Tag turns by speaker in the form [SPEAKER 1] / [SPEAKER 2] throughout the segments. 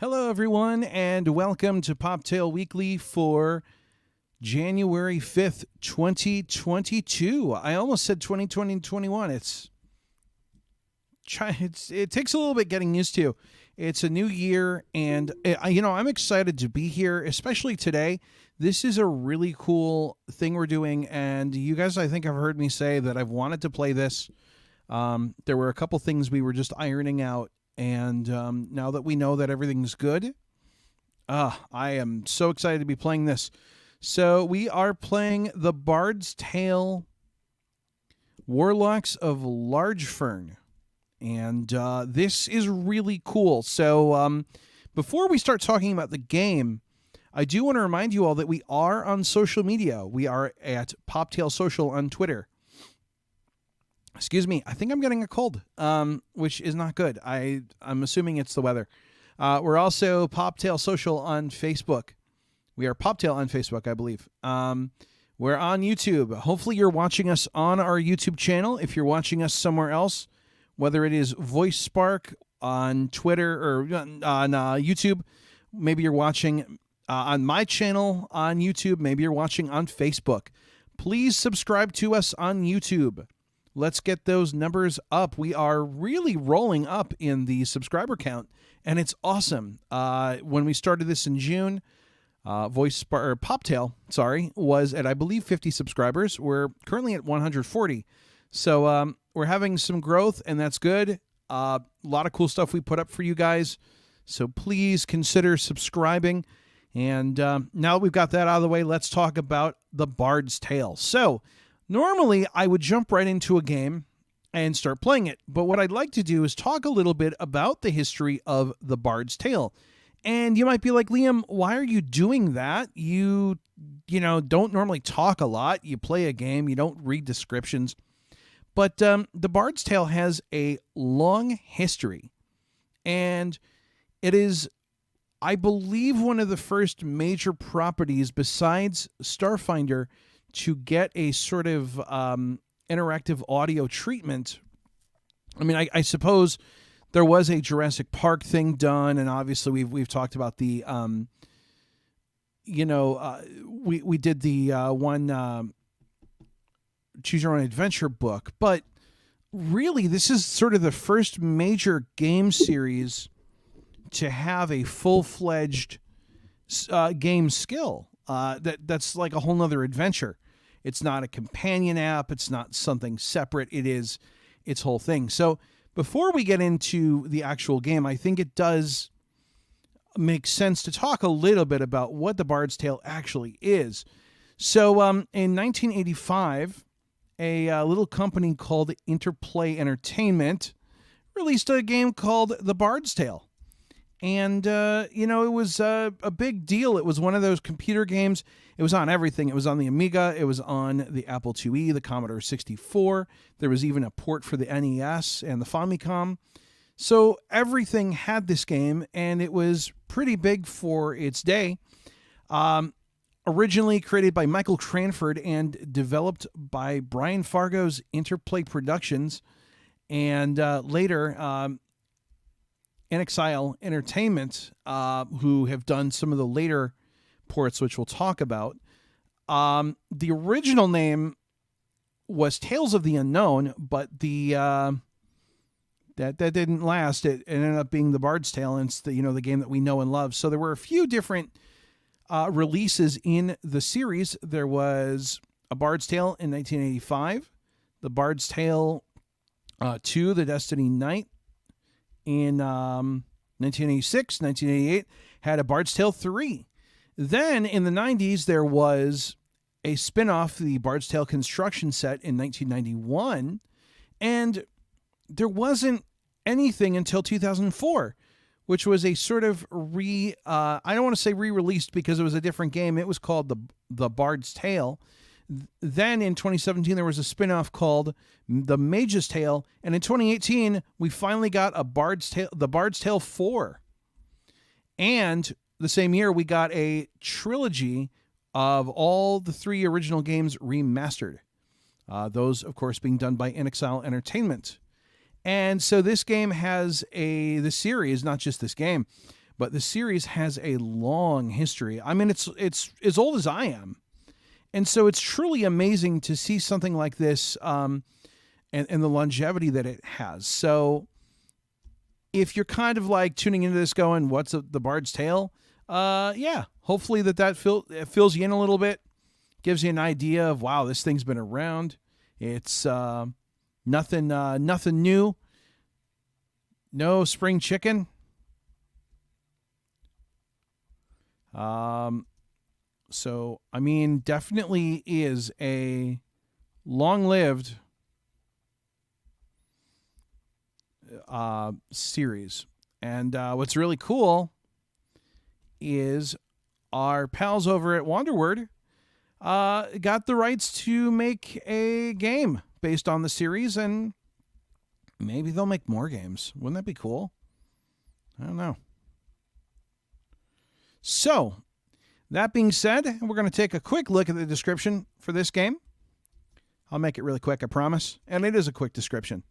[SPEAKER 1] Hello, everyone, and welcome to Poptale Weekly for January 5th, 2022. I almost said 2021. It takes a little bit getting used to. It's a new year, and I'm excited to be here, especially today. This is a really cool thing we're doing, and you guys, I think, have heard me say that I've wanted to play this. There were a couple things we were just ironing out, and now that we know that everything's good, I am so excited to be playing this. So we are playing the Bard's Tale Warlocks of Largefearn. And this is really cool. So before we start talking about the game, I do want to remind you all that we are on social media. We are at Poptale Social on Twitter. Excuse me, I think I'm getting a cold, which is not good. I'm assuming it's the weather. We're also Poptale Social on Facebook. We are Poptale on Facebook, I believe. We're on YouTube. Hopefully you're watching us on our YouTube channel. If you're watching us somewhere else, whether it is Voice Spark on Twitter or on YouTube, maybe you're watching on my channel on YouTube, maybe you're watching on Facebook. Please subscribe to us on YouTube. Let's get those numbers up. We are really rolling up in the subscriber count, and it's awesome. When we started this in June, Poptale, was at, I believe, 50 subscribers. We're currently at 140. So we're having some growth, and that's good. A lot of cool stuff we put up for you guys. So please consider subscribing. And now that we've got that out of the way, let's talk about the Bard's Tale. So normally, I would jump right into a game and start playing it. But what I'd like to do is talk a little bit about the history of the Bard's Tale. And you might be like, Liam, why are you doing that? You don't normally talk a lot. You play a game. You don't read descriptions. But the Bard's Tale has a long history. And it is, I believe, one of the first major properties besides Starfinder to get a sort of interactive audio treatment. I mean, I suppose there was a Jurassic Park thing done, and obviously we've talked about the, we did the one Choose Your Own Adventure book, but really this is sort of the first major game series to have a full-fledged game skill. That's like a whole nother adventure. It's not a companion app. It's not something separate. It is its whole thing. So before we get into the actual game, I think it does make sense to talk a little bit about what the Bard's Tale actually is. So in 1985, a little company called Interplay Entertainment released a game called The Bard's Tale. And, it was a big deal. It was one of those computer games. It was on everything. It was on the Amiga. It was on the Apple IIe, the Commodore 64. There was even a port for the NES and the Famicom. So everything had this game, and it was pretty big for its day. Originally created by Michael Cranford and developed by Brian Fargo's Interplay Productions, and later Inexile Entertainment, who have done some of the later ports, which we'll talk about. The original name was Tales of the Unknown, but that didn't last. It ended up being the Bard's Tale, and it's the game that we know and love. So there were a few different releases in the series. There was a Bard's Tale in 1985, the Bard's Tale 2, The Destiny Knight, in 1986, 1988, had a Bard's Tale 3. Then in the 90s, there was a spin-off, the Bard's Tale Construction Set in 1991, and there wasn't anything until 2004, which was a sort of I don't want to say re-released because it was a different game. It was called the Bard's Tale. Then in 2017, there was a spin-off called The Mage's Tale. And in 2018, we finally got the Bard's Tale 4. And the same year, we got a trilogy of all the 3 original games remastered. Those, of course, being done by Inexile Entertainment. And so this game has the series, not just this game, but the series has a long history. I mean, it's as old as I am. And so it's truly amazing to see something like this and the longevity that it has. So if you're kind of like tuning into this going, what's the Bard's Tale? Yeah, hopefully that fills you in a little bit, gives you an idea of, wow, this thing's been around. It's nothing new. No spring chicken. So, I mean, definitely is a long-lived series. And what's really cool is our pals over at Wanderword got the rights to make a game based on the series, and maybe they'll make more games. Wouldn't that be cool? I don't know. So, that being said, we're going to take a quick look at the description for this game. I'll make it really quick, I promise. And it is a quick description.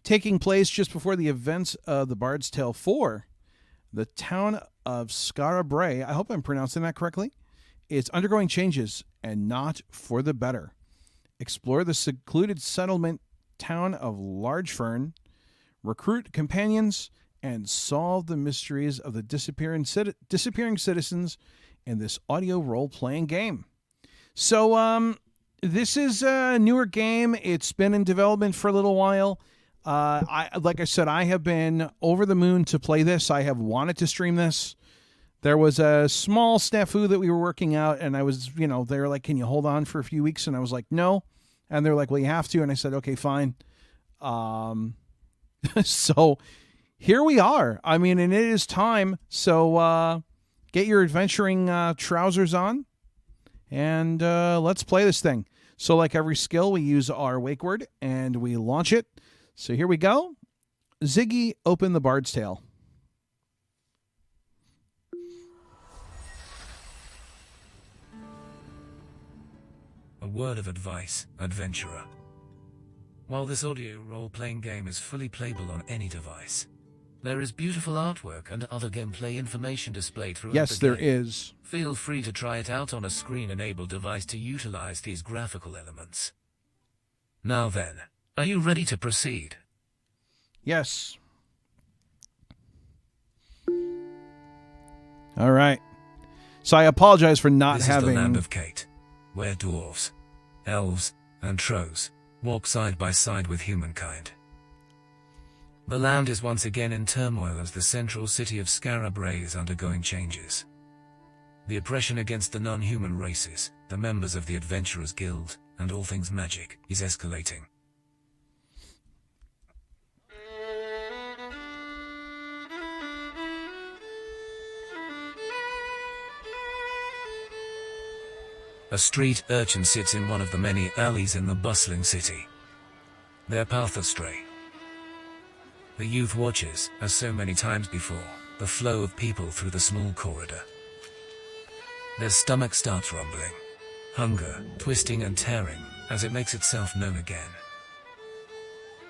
[SPEAKER 1] Taking place just before the events of the Bard's Tale 4, the town of Skara Brae, I hope I'm pronouncing that correctly, is undergoing changes, and not for the better. Explore the secluded settlement town of Largefearn, recruit companions, and solve the mysteries of the disappearing citizens in this audio role-playing game. So, this is a newer game. It's been in development for a little while. Like I said, I have been over the moon to play this. I have wanted to stream this. There was a small snafu that we were working out, and I was, they were like, can you hold on for a few weeks? And I was like, no. And they're like, well, you have to. And I said, okay, fine. So here we are. I mean, and it is time. So get your adventuring trousers on, and let's play this thing. So like every skill, we use our wake word, and we launch it. So here we go. Ziggy, open the Bard's Tale.
[SPEAKER 2] A word of advice, adventurer. While this audio role-playing game is fully playable on any device, there is beautiful artwork and other gameplay information displayed throughout the game.
[SPEAKER 1] Yes, there is.
[SPEAKER 2] Feel free to try it out on a screen-enabled device to utilize these graphical elements. Now then, are you ready to proceed?
[SPEAKER 1] Yes. All right. So I apologize for not having...
[SPEAKER 2] This is the land of Kate, where dwarves, elves, and trolls walk side by side with humankind. The land is once again in turmoil as the central city of Skara Brae is undergoing changes. The oppression against the non-human races, the members of the Adventurers Guild, and all things magic is escalating. A street urchin sits in one of the many alleys in the bustling city. Their path astray. The youth watches, as so many times before, the flow of people through the small corridor. Their stomach starts rumbling. Hunger, twisting and tearing, as it makes itself known again.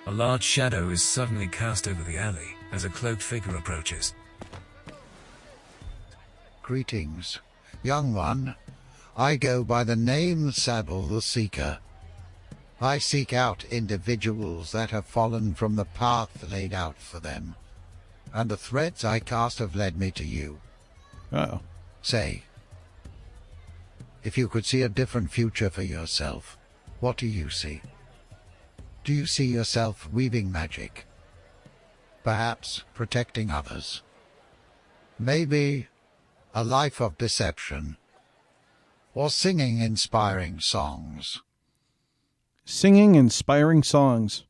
[SPEAKER 2] A large shadow is suddenly cast over the alley, as a cloaked figure approaches.
[SPEAKER 3] Greetings, young one. I go by the name Saddle the Seeker. I seek out individuals that have fallen from the path laid out for them, and the threads I cast have led me to you.
[SPEAKER 1] Uh-oh.
[SPEAKER 3] Say, if you could see a different future for yourself, what do you see? Do you see yourself weaving magic? Perhaps protecting others? Maybe a life of deception? Or singing inspiring songs?
[SPEAKER 1] Singing inspiring songs.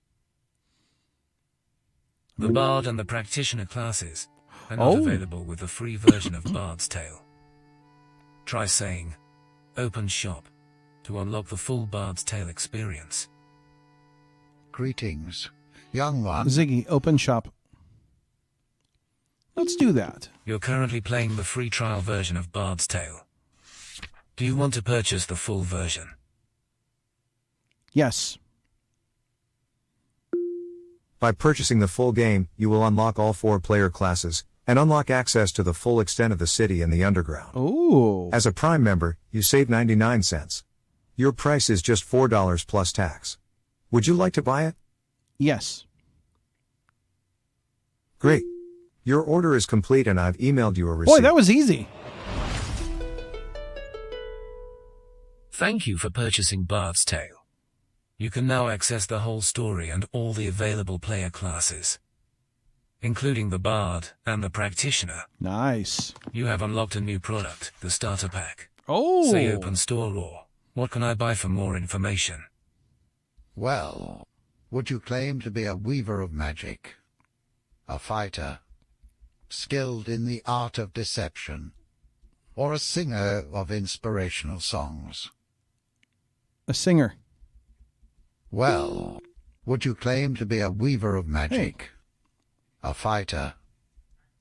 [SPEAKER 2] The Bard and the Practitioner classes are not available with the free version of Bard's Tale. Try saying, "Open shop," to unlock the full Bard's Tale experience.
[SPEAKER 3] Greetings, young one.
[SPEAKER 1] Ziggy, open shop. Let's do that.
[SPEAKER 2] You're currently playing the free trial version of Bard's Tale. Do you want to purchase the full version?
[SPEAKER 1] Yes.
[SPEAKER 4] By purchasing the full game, you will unlock all 4 player classes, and unlock access to the full extent of the city and the underground.
[SPEAKER 1] Ooh.
[SPEAKER 4] As a Prime member, you save 99 cents. Your price is just $4 plus tax. Would you like to buy it?
[SPEAKER 1] Yes.
[SPEAKER 4] Great. Your order is complete and I've emailed you a receipt.
[SPEAKER 1] Boy, that was easy.
[SPEAKER 2] Thank you for purchasing Bard's Tale. You can now access the whole story and all the available player classes, including the Bard and the Practitioner.
[SPEAKER 1] Nice.
[SPEAKER 2] You have unlocked a new product, the Starter Pack.
[SPEAKER 1] Oh.
[SPEAKER 2] Say open store or what can I buy for more information?
[SPEAKER 3] Well, would you claim to be a weaver of magic? A fighter? Skilled in the art of deception? Or a singer of inspirational songs?
[SPEAKER 1] A singer.
[SPEAKER 3] Well, would you claim to be a weaver of magic?
[SPEAKER 1] Hey.
[SPEAKER 3] A fighter?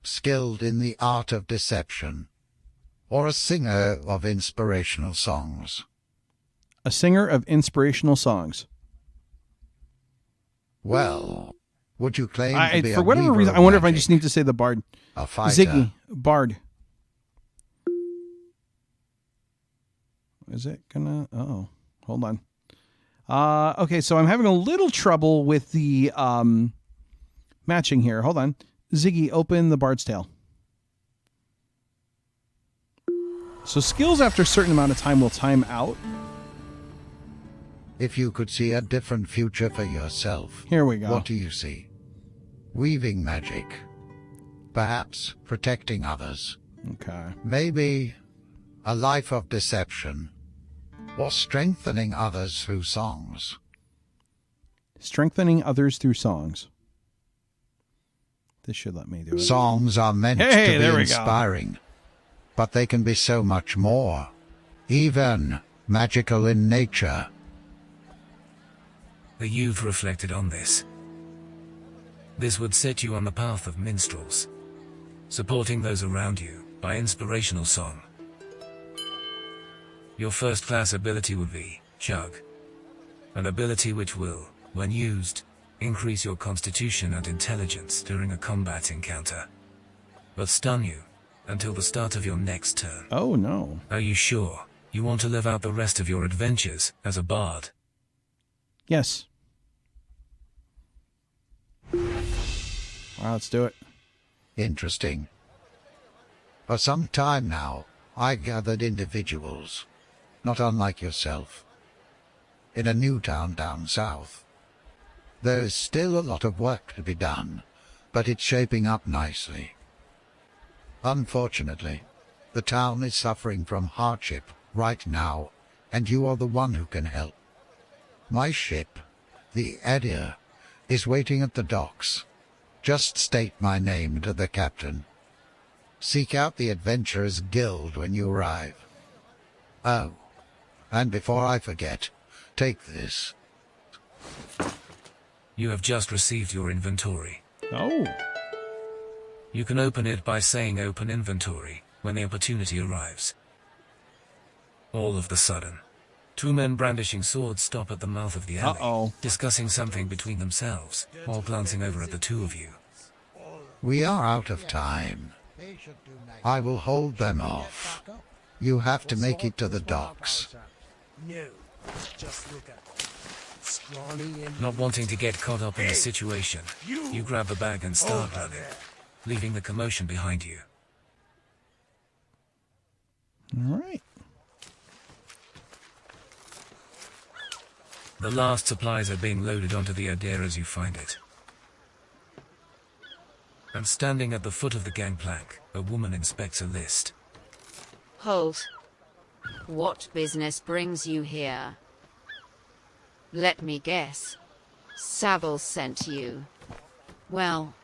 [SPEAKER 3] Skilled in the art of deception? Or a singer of inspirational songs?
[SPEAKER 1] A singer of inspirational songs.
[SPEAKER 3] Well, would you claim to be
[SPEAKER 1] for
[SPEAKER 3] a
[SPEAKER 1] whatever
[SPEAKER 3] weaver
[SPEAKER 1] reason,
[SPEAKER 3] of
[SPEAKER 1] I wonder if I
[SPEAKER 3] magic?
[SPEAKER 1] just need to say the Bard.
[SPEAKER 3] A fighter?
[SPEAKER 1] Ziggy. Bard. Is it gonna... Uh-oh. Hold on. Okay, so I'm having a little trouble with the matching here. Hold on. Ziggy, open the Bard's Tale. So skills after a certain amount of time will time out.
[SPEAKER 3] If you could see a different future for yourself,
[SPEAKER 1] Here we go.
[SPEAKER 3] what do you see? Weaving magic. Perhaps protecting others.
[SPEAKER 1] Okay.
[SPEAKER 3] Maybe a life of deception. Or strengthening others through songs.
[SPEAKER 1] Strengthening others through songs. This should let me do it.
[SPEAKER 3] Songs are meant
[SPEAKER 1] Hey,
[SPEAKER 3] to
[SPEAKER 1] there
[SPEAKER 3] be
[SPEAKER 1] we go.
[SPEAKER 3] inspiring. But they can be so much more. Even magical in nature.
[SPEAKER 2] The youth reflected on this. This would set you on the path of minstrels, supporting those around you by inspirational song. Your first-class ability would be Chug, an ability which will, when used, increase your constitution and intelligence during a combat encounter, but stun you until the start of your next turn.
[SPEAKER 1] Oh, no.
[SPEAKER 2] Are you sure you want to live out the rest of your adventures as a bard?
[SPEAKER 1] Yes. Wow, let's do it.
[SPEAKER 3] Interesting. For some time now, I gathered individuals, not unlike yourself, in a new town down south. There is still a lot of work to be done, but it's shaping up nicely. Unfortunately, the town is suffering from hardship right now, and you are the one who can help. My ship, the Edir, is waiting at the docks. Just state my name to the captain. Seek out the Adventurers Guild when you arrive. Oh, and before I forget, take this.
[SPEAKER 2] You have just received your inventory.
[SPEAKER 1] Oh.
[SPEAKER 2] You can open it by saying open inventory when the opportunity arrives. All of the sudden, two men brandishing swords stop at the mouth of the alley,
[SPEAKER 1] Uh-oh.
[SPEAKER 2] discussing something between themselves while glancing over at the two of you.
[SPEAKER 3] We are out of time. I will hold them off. You have to make it to the docks.
[SPEAKER 2] Not wanting to get caught up in a situation, you grab the bag and start running, leaving the commotion behind you.
[SPEAKER 1] All right.
[SPEAKER 2] The last supplies are being loaded onto the Adair as you find it. And standing at the foot of the gangplank, a woman inspects a list.
[SPEAKER 5] Halt. What business brings you here? Let me guess. Savile sent you. Well,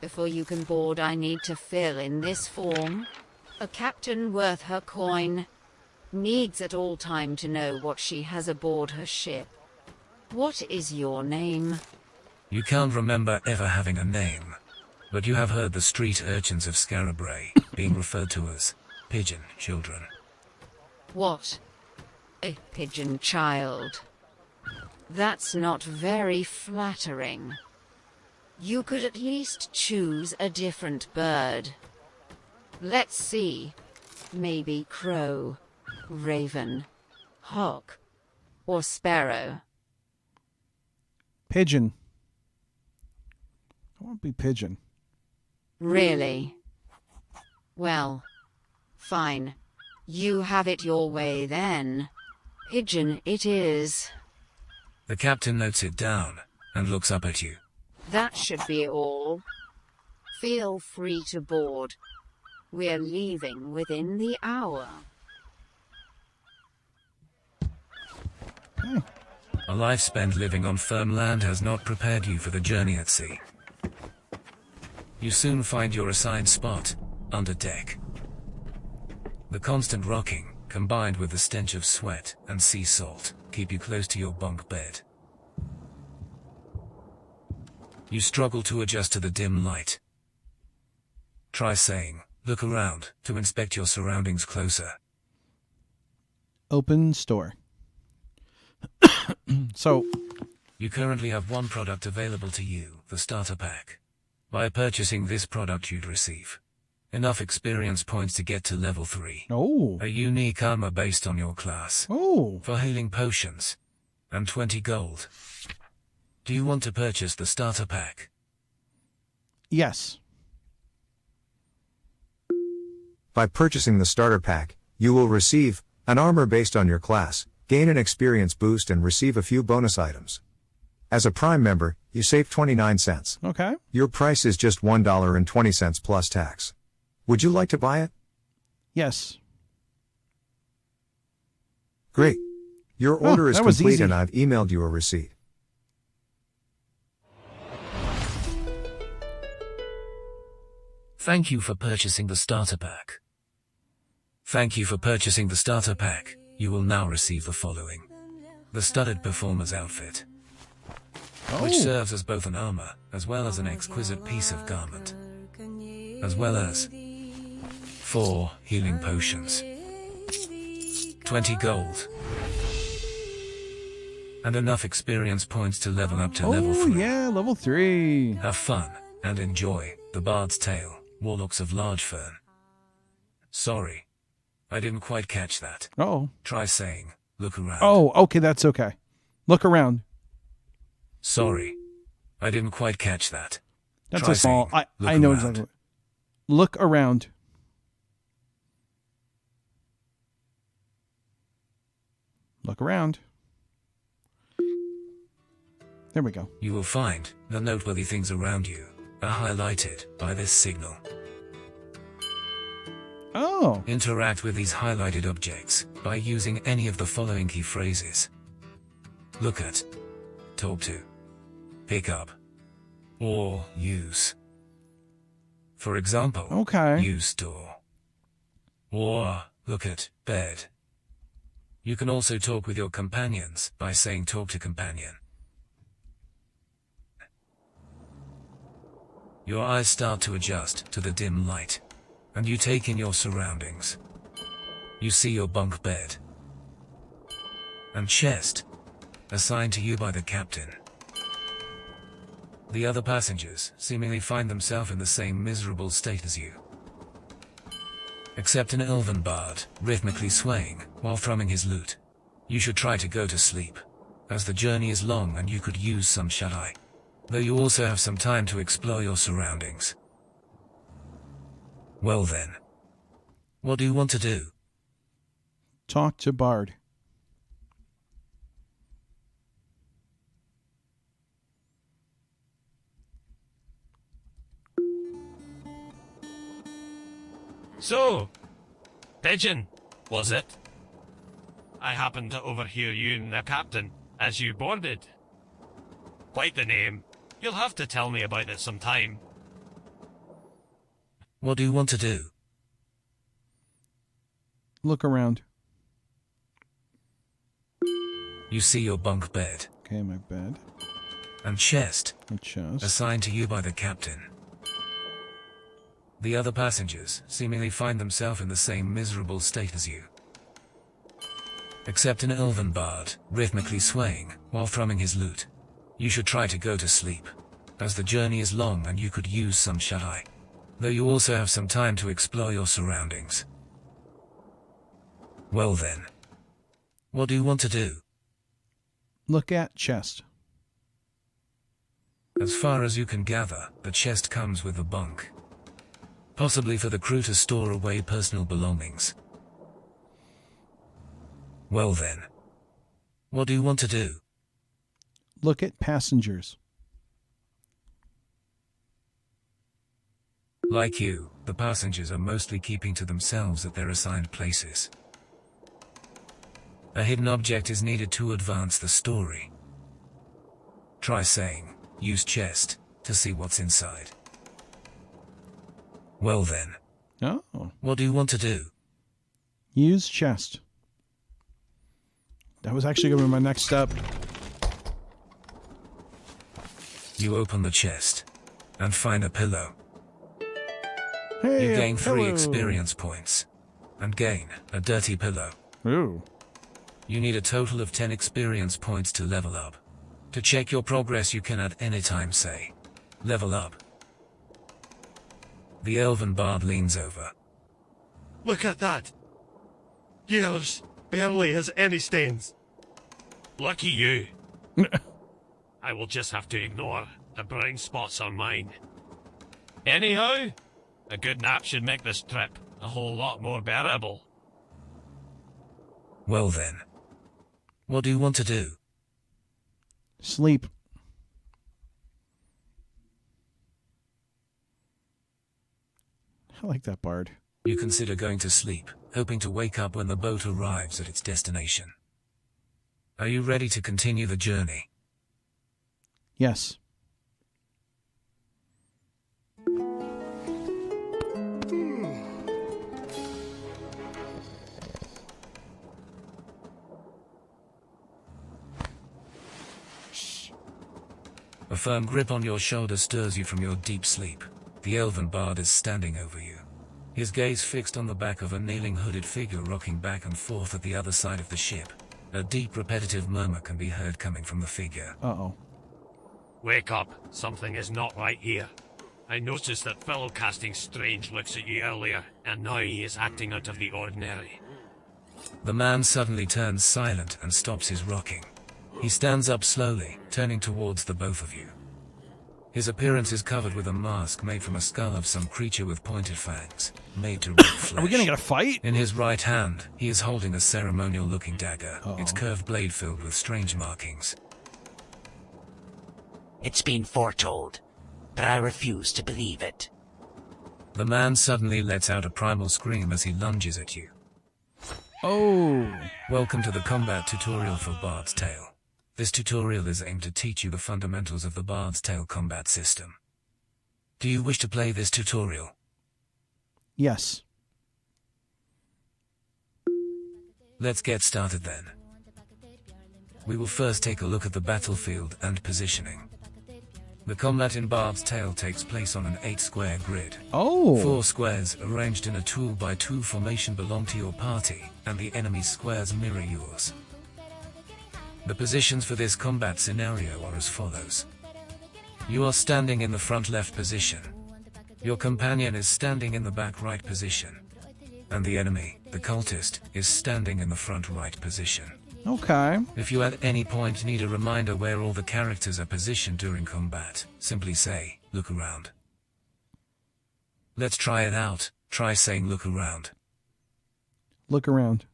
[SPEAKER 5] before you can board I need to fill in this form. A captain worth her coin needs at all time to know what she has aboard her ship. What is your name?
[SPEAKER 2] You can't remember ever having a name, but you have heard the street urchins of Skara Brae being referred to as pigeon children.
[SPEAKER 5] What? A pigeon child. That's not very flattering. You could at least choose a different bird. Let's see. Maybe crow, raven, hawk, or sparrow.
[SPEAKER 1] Pigeon. I want to be pigeon.
[SPEAKER 5] Really? Well, fine. You have it your way then. Pigeon it is.
[SPEAKER 2] The captain notes it down and looks up at you.
[SPEAKER 5] That should be all. Feel free to board. We're leaving within the hour.
[SPEAKER 2] A life spent living on firm land has not prepared you for the journey at sea. You soon find your assigned spot, under deck. The constant rocking, combined with the stench of sweat and sea salt, keep you close to your bunk bed. You struggle to adjust to the dim light. Try saying, "Look around," to inspect your surroundings closer.
[SPEAKER 1] Open store. So,
[SPEAKER 2] You currently have one product available to you, the starter pack. By purchasing this product you'd receive enough experience points to get to level 3.
[SPEAKER 1] oh,
[SPEAKER 2] A unique armor based on your class.
[SPEAKER 1] oh,
[SPEAKER 2] For healing potions. And 20 gold. Do you want to purchase the starter pack?
[SPEAKER 1] yes.
[SPEAKER 4] By purchasing the starter pack, you will receive an armor based on your class, gain an experience boost, and receive a few bonus items. As a Prime member, you save 29 cents.
[SPEAKER 1] Okay.
[SPEAKER 4] Your price is just $1.20 plus tax. Would you like to buy it?
[SPEAKER 1] Yes.
[SPEAKER 4] Great. Your order is
[SPEAKER 1] that was
[SPEAKER 4] complete
[SPEAKER 1] easy.
[SPEAKER 4] and I've emailed you a receipt.
[SPEAKER 2] Thank you for purchasing the starter pack. Thank you for purchasing the starter pack. You will now receive the following. The studded performer's outfit, which serves as both an armor, as well as an exquisite piece of garment, as well as 4 healing potions, 20 gold, and enough experience points to level up to level 3.
[SPEAKER 1] Yeah, level 3.
[SPEAKER 2] Have fun, and enjoy The Bard's Tale, Warlocks of Largefearn. Sorry, I didn't quite catch that.
[SPEAKER 1] Oh.
[SPEAKER 2] Try saying, "Look around."
[SPEAKER 1] Oh, okay, that's okay. Look around.
[SPEAKER 2] Sorry, I didn't quite catch that.
[SPEAKER 1] That's
[SPEAKER 2] Try
[SPEAKER 1] a small.
[SPEAKER 2] saying, "Look
[SPEAKER 1] I know
[SPEAKER 2] around."
[SPEAKER 1] exactly. Look around. Look around. There we go.
[SPEAKER 2] You will find the noteworthy things around you are highlighted by this signal.
[SPEAKER 1] Oh.
[SPEAKER 2] Interact with these highlighted objects by using any of the following key phrases. Look at, talk to, pick up, or use. For example,
[SPEAKER 1] Okay.
[SPEAKER 2] use store, or look at bed. You can also talk with your companions by saying talk to companion. Your eyes start to adjust to the dim light, and you take in your surroundings. You see your bunk bed and chest, assigned to you by the captain. The other passengers seemingly find themselves in the same miserable state as you, except an elven bard, rhythmically swaying while thrumming his lute. You should try to go to sleep, as the journey is long and you could use some shut-eye, though you also have some time to explore your surroundings. Well then, what do you want to do?
[SPEAKER 1] Talk to Bard.
[SPEAKER 6] So, Pigeon, was it? I happened to overhear you and the captain as you boarded. Quite the name. You'll have to tell me about it sometime.
[SPEAKER 2] What do you want to do?
[SPEAKER 1] Look around.
[SPEAKER 2] You see your bunk bed
[SPEAKER 1] Okay, my bed.
[SPEAKER 2] and chest,
[SPEAKER 1] My chest.
[SPEAKER 2] assigned to you by the captain. The other passengers seemingly find themselves in the same miserable state as you, except an elven bard, rhythmically swaying while thrumming his lute. You should try to go to sleep, as the journey is long and you could use some shut-eye. Though you also have some time to explore your surroundings. Well then. What do you want to do?
[SPEAKER 1] Look at chest.
[SPEAKER 2] As far as you can gather, the chest comes with a bunk. Possibly for the crew to store away personal belongings. Well then. What do you want to do?
[SPEAKER 1] Look at passengers.
[SPEAKER 2] Like you, the passengers are mostly keeping to themselves at their assigned places. A hidden object is needed to advance the story. Try saying, use chest, to see what's inside. Well then.
[SPEAKER 1] Oh.
[SPEAKER 2] What do you want to do?
[SPEAKER 1] Use chest. That was actually going to be my next step.
[SPEAKER 2] You open the chest and find a pillow.
[SPEAKER 1] Hey,
[SPEAKER 2] You gain 3
[SPEAKER 1] hello.
[SPEAKER 2] experience points and gain a dirty pillow.
[SPEAKER 1] Ooh.
[SPEAKER 2] You need a total of 10 experience points to level up. To check your progress you can at any time say, level up. The elven bard leans over.
[SPEAKER 6] Look at that. Yours barely has any stains. Lucky you. I will just have to ignore the brown spots on mine. Anyhow, a good nap should make this trip a whole lot more bearable.
[SPEAKER 2] Well then. What do you want to do?
[SPEAKER 1] Sleep. I like that bard.
[SPEAKER 2] You consider going to sleep, hoping to wake up when the boat arrives at its destination. Are you ready to continue the journey?
[SPEAKER 1] Yes.
[SPEAKER 2] A firm grip on your shoulder stirs you from your deep sleep. The elven bard is standing over you. His gaze fixed on the back of a kneeling hooded figure rocking back and forth at the other side of the ship. A deep repetitive murmur can be heard coming from the figure.
[SPEAKER 1] Uh-oh.
[SPEAKER 6] Wake up. Something is not right here. I noticed that fellow casting strange looks at you earlier, and now he is acting out of the ordinary.
[SPEAKER 2] The man suddenly turns silent and stops his rocking. He stands up slowly, turning towards the both of you. His appearance is covered with a mask made from a skull of some creature with pointed fangs, made to rip flesh.
[SPEAKER 1] Are we gonna get a fight?
[SPEAKER 2] In his right hand, he is holding a ceremonial-looking dagger,
[SPEAKER 1] Uh-oh.
[SPEAKER 2] its curved blade filled with strange markings.
[SPEAKER 7] It's been foretold, but I refuse to believe it.
[SPEAKER 2] The man suddenly lets out a primal scream as he lunges at you.
[SPEAKER 1] Oh.
[SPEAKER 2] Welcome to the combat tutorial for Bard's Tale. This tutorial is aimed to teach you the fundamentals of the Bard's Tale combat system. Do you wish to play this tutorial?
[SPEAKER 1] Yes.
[SPEAKER 2] Let's get started then. We will first take a look at the battlefield and positioning. The combat in Bard's Tale takes place on an 8-square grid.
[SPEAKER 1] Oh.
[SPEAKER 2] 4 squares arranged in a 2x2 formation belong to your party, and the enemy's squares mirror yours. The positions for this combat scenario are as follows. You are standing in the front left position. Your companion is standing in the back right position. And the enemy, the cultist, is standing in the front right position.
[SPEAKER 1] Okay.
[SPEAKER 2] If you at any point need a reminder where all the characters are positioned during combat, simply say, look around. Let's try it out. Try saying look around.
[SPEAKER 1] Look around.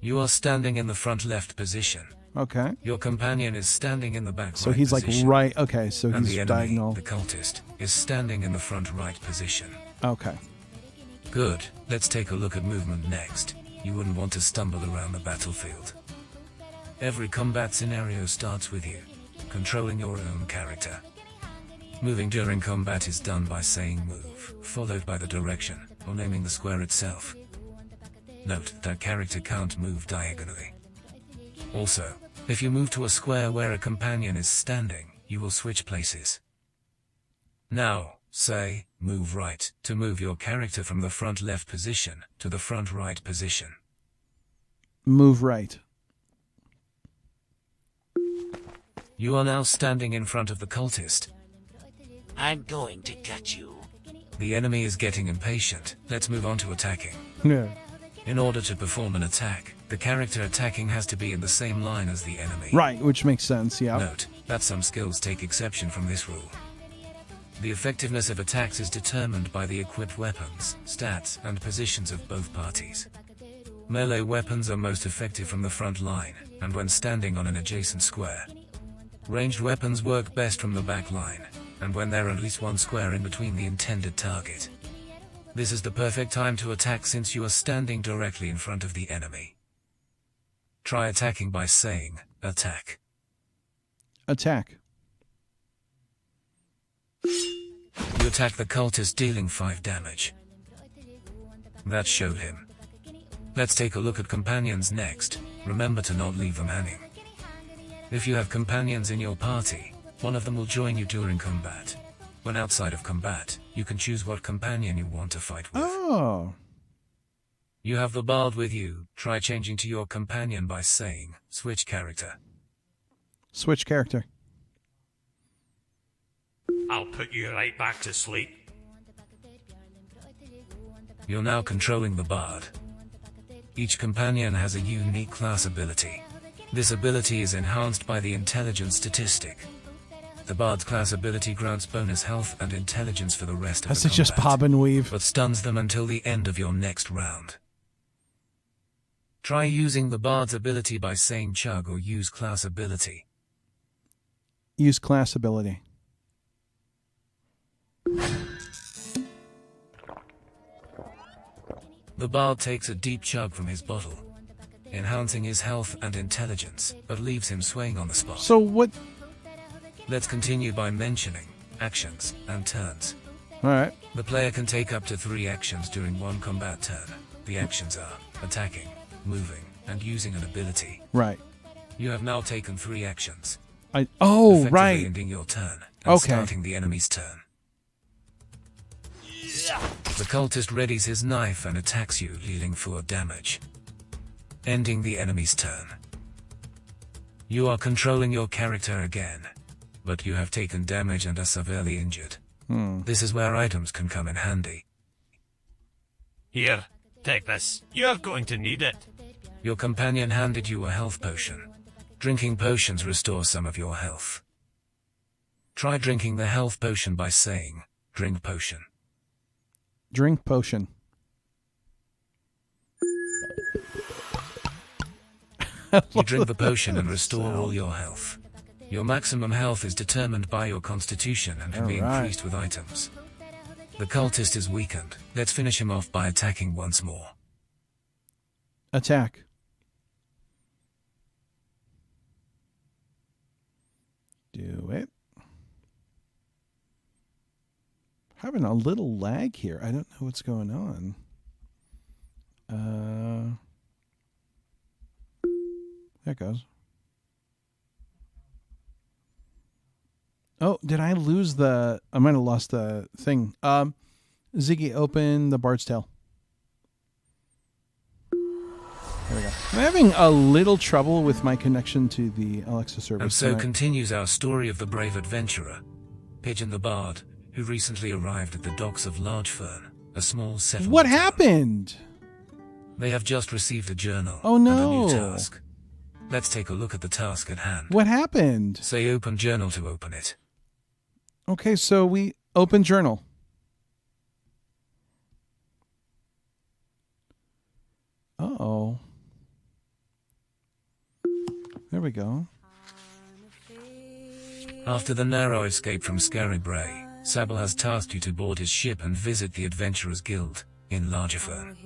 [SPEAKER 2] You are standing in the front left position.
[SPEAKER 1] Okay.
[SPEAKER 2] Your companion is standing in the back
[SPEAKER 1] So
[SPEAKER 2] right
[SPEAKER 1] he's like
[SPEAKER 2] position.
[SPEAKER 1] right. Okay. So
[SPEAKER 2] And
[SPEAKER 1] he's
[SPEAKER 2] the enemy,
[SPEAKER 1] diagonal.
[SPEAKER 2] the cultist, is standing in the front right position.
[SPEAKER 1] Okay.
[SPEAKER 2] Good. Let's take a look at movement next. You wouldn't want to stumble around the battlefield. Every combat scenario starts with you, controlling your own character. Moving during combat is done by saying move, followed by the direction, or naming the square itself. Note that character can't move diagonally. Also, if you move to a square where a companion is standing, you will switch places. Now, say, move right, to move your character from the front left position to the front right position.
[SPEAKER 1] Move right.
[SPEAKER 2] You are now standing in front of the cultist.
[SPEAKER 7] I'm going to gut you.
[SPEAKER 2] The enemy is getting impatient. Let's move on to attacking.
[SPEAKER 1] Yeah.
[SPEAKER 2] In order to perform an attack, the character attacking has to be in the same line as the enemy.
[SPEAKER 1] Right, which makes sense, yeah.
[SPEAKER 2] Note that some skills take exception from this rule. The effectiveness of attacks is determined by the equipped weapons, stats, and positions of both parties. Melee weapons are most effective from the front line, and when standing on an adjacent square. Ranged weapons work best from the back line, and when there are at least one square in between the intended target. This is the perfect time to attack since you are standing directly in front of the enemy. Try attacking by saying, attack.
[SPEAKER 1] Attack.
[SPEAKER 2] You attack the cultist, dealing 5 damage. That showed him. Let's take a look at companions next. Remember to not leave them hanging. If you have companions in your party, one of them will join you during combat. When outside of combat, you can choose what companion you want to fight with.
[SPEAKER 1] Oh.
[SPEAKER 2] You have the bard with you. Try changing to your companion by saying, switch character.
[SPEAKER 1] Switch character.
[SPEAKER 6] I'll put you right back to sleep.
[SPEAKER 2] You're now controlling the bard. Each companion has a unique class ability. This ability is enhanced by the intelligence statistic. The bard's class ability grants bonus health and intelligence for the rest of
[SPEAKER 1] Has
[SPEAKER 2] the
[SPEAKER 1] to just
[SPEAKER 2] combat,
[SPEAKER 1] pop and weave.
[SPEAKER 2] but stuns them until the end of your next round. Try using the bard's ability by saying chug or use class ability.
[SPEAKER 1] Use class ability.
[SPEAKER 2] The bard takes a deep chug from his bottle, enhancing his health and intelligence, but leaves him swaying on the spot.
[SPEAKER 1] So what?
[SPEAKER 2] Let's continue by mentioning actions and turns.
[SPEAKER 1] Alright.
[SPEAKER 2] The player can take up to 3 actions during one combat turn. The actions are attacking, moving, and using an ability.
[SPEAKER 1] Right.
[SPEAKER 2] You have now taken 3 actions.
[SPEAKER 1] Oh,
[SPEAKER 2] effectively
[SPEAKER 1] right.
[SPEAKER 2] ending your turn and
[SPEAKER 1] Okay.
[SPEAKER 2] starting the enemy's turn. The cultist readies his knife and attacks you, dealing 4 damage, ending the enemy's turn. You are controlling your character again, but you have taken damage and are severely injured. This is where items can come in handy.
[SPEAKER 6] Here, take this. You're going to need it.
[SPEAKER 2] Your companion handed you a health potion. Drinking potions restore some of your health. Try drinking the health potion by saying, drink potion.
[SPEAKER 1] Drink potion.
[SPEAKER 2] You drink the potion and restore all your health. Your maximum health is determined by your constitution and can be
[SPEAKER 1] Alright.
[SPEAKER 2] increased with items. The cultist is weakened. Let's finish him off by attacking once more.
[SPEAKER 1] Attack. Do it. Having a little lag here. I don't know what's going on. There it goes. Oh, did I lose the... I might have lost the thing. Ziggy, open the Bard's Tale. There we go. I'm having a little trouble with my connection to the Alexa service.
[SPEAKER 2] And so
[SPEAKER 1] tonight.
[SPEAKER 2] continues our story of the brave adventurer, Pigeon the Bard, who recently arrived at the docks of Largefearn, a small settlement.
[SPEAKER 1] What
[SPEAKER 2] town.
[SPEAKER 1] happened?
[SPEAKER 2] They have just received a journal
[SPEAKER 1] Oh,
[SPEAKER 2] and
[SPEAKER 1] no.
[SPEAKER 2] a new task. Let's take a look at the task at hand.
[SPEAKER 1] What happened?
[SPEAKER 2] Say open journal to open it.
[SPEAKER 1] Okay, so we open journal. Uh-oh. There we go.
[SPEAKER 2] After the narrow escape from Skara Brae, Sable has tasked you to board his ship and visit the Adventurers Guild in Largefearn.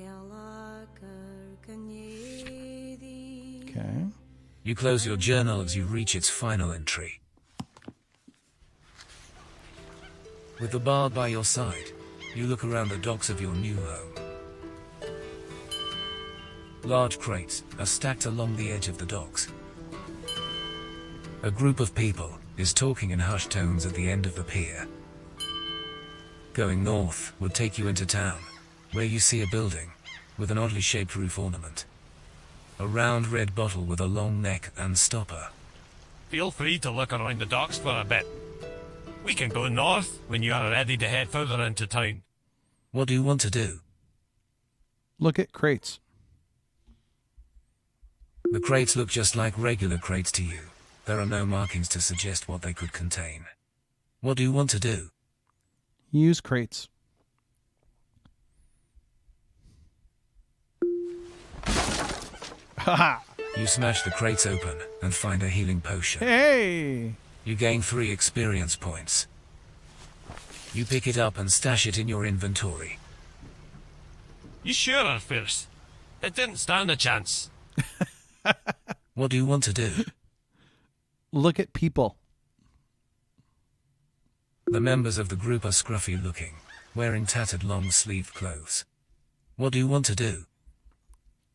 [SPEAKER 1] Okay.
[SPEAKER 2] You close your journal as you reach its final entry. With the bard by your side, you look around the docks of your new home. Large crates are stacked along the edge of the docks. A group of people is talking in hushed tones at the end of the pier. Going north would take you into town, where you see a building with an oddly shaped roof ornament. A round red bottle with a long neck and stopper.
[SPEAKER 6] feel free to look around the docks for a bit. We can go north when you are ready to head further into town.
[SPEAKER 2] What do you want to do?
[SPEAKER 1] Look at crates.
[SPEAKER 2] The crates look just like regular crates to you. There are no markings to suggest what they could contain. What do you want to do?
[SPEAKER 1] Use crates. Haha.
[SPEAKER 2] You smash the crates open and find a healing potion.
[SPEAKER 1] Hey!
[SPEAKER 2] You gain 3 experience points. You pick it up and stash it in your inventory.
[SPEAKER 6] You sure are fierce. It didn't stand a chance.
[SPEAKER 2] What do you want to do?
[SPEAKER 1] Look at people.
[SPEAKER 2] The members of the group are scruffy looking, wearing tattered long-sleeved clothes. What do you want to do?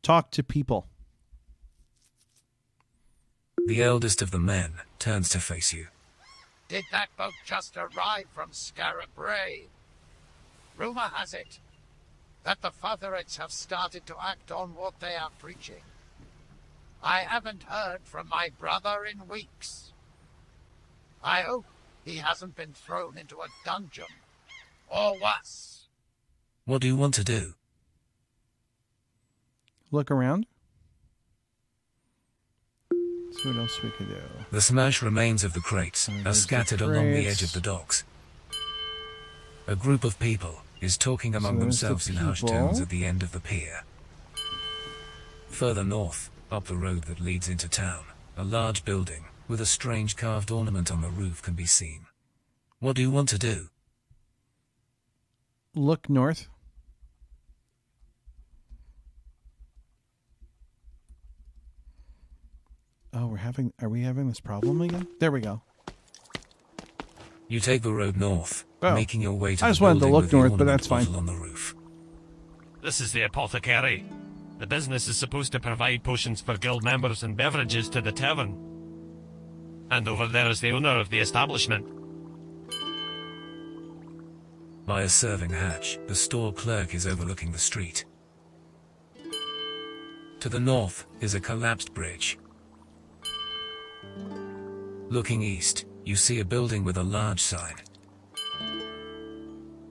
[SPEAKER 1] Talk to people.
[SPEAKER 2] The eldest of the men turns to face you.
[SPEAKER 3] Did that boat just arrive from Skara Brae? Rumor has it that the Featherates have started to act on what they are preaching. I haven't heard from my brother in weeks. I hope he hasn't been thrown into a dungeon, or worse.
[SPEAKER 2] What do you want to do?
[SPEAKER 1] Look around. See what else we could do.
[SPEAKER 2] The smashed remains of the crates are
[SPEAKER 1] There's the
[SPEAKER 2] scattered along the
[SPEAKER 1] crates.
[SPEAKER 2] edge of the docks. A group of people is talking among
[SPEAKER 1] there's the
[SPEAKER 2] themselves in hushed
[SPEAKER 1] people.
[SPEAKER 2] tones at the end of the pier. Further north, up the road that leads into town, a large building with a strange carved ornament on the roof can be seen. What do you want to do?
[SPEAKER 1] Look north. Oh, are we having this problem again? There we go.
[SPEAKER 2] You take the road north,
[SPEAKER 1] Oh.
[SPEAKER 2] making your way to
[SPEAKER 1] I
[SPEAKER 2] the
[SPEAKER 1] just wanted to
[SPEAKER 2] building
[SPEAKER 1] look
[SPEAKER 2] with the
[SPEAKER 1] north, but
[SPEAKER 2] ornament
[SPEAKER 1] that's fine.
[SPEAKER 2] bottle on the roof.
[SPEAKER 6] This is the apothecary. The business is supposed to provide potions for guild members and beverages to the tavern. And over there is the owner of the establishment.
[SPEAKER 2] By a serving hatch, the store clerk is overlooking the street. To the north is a collapsed bridge. Looking east, you see a building with a large sign.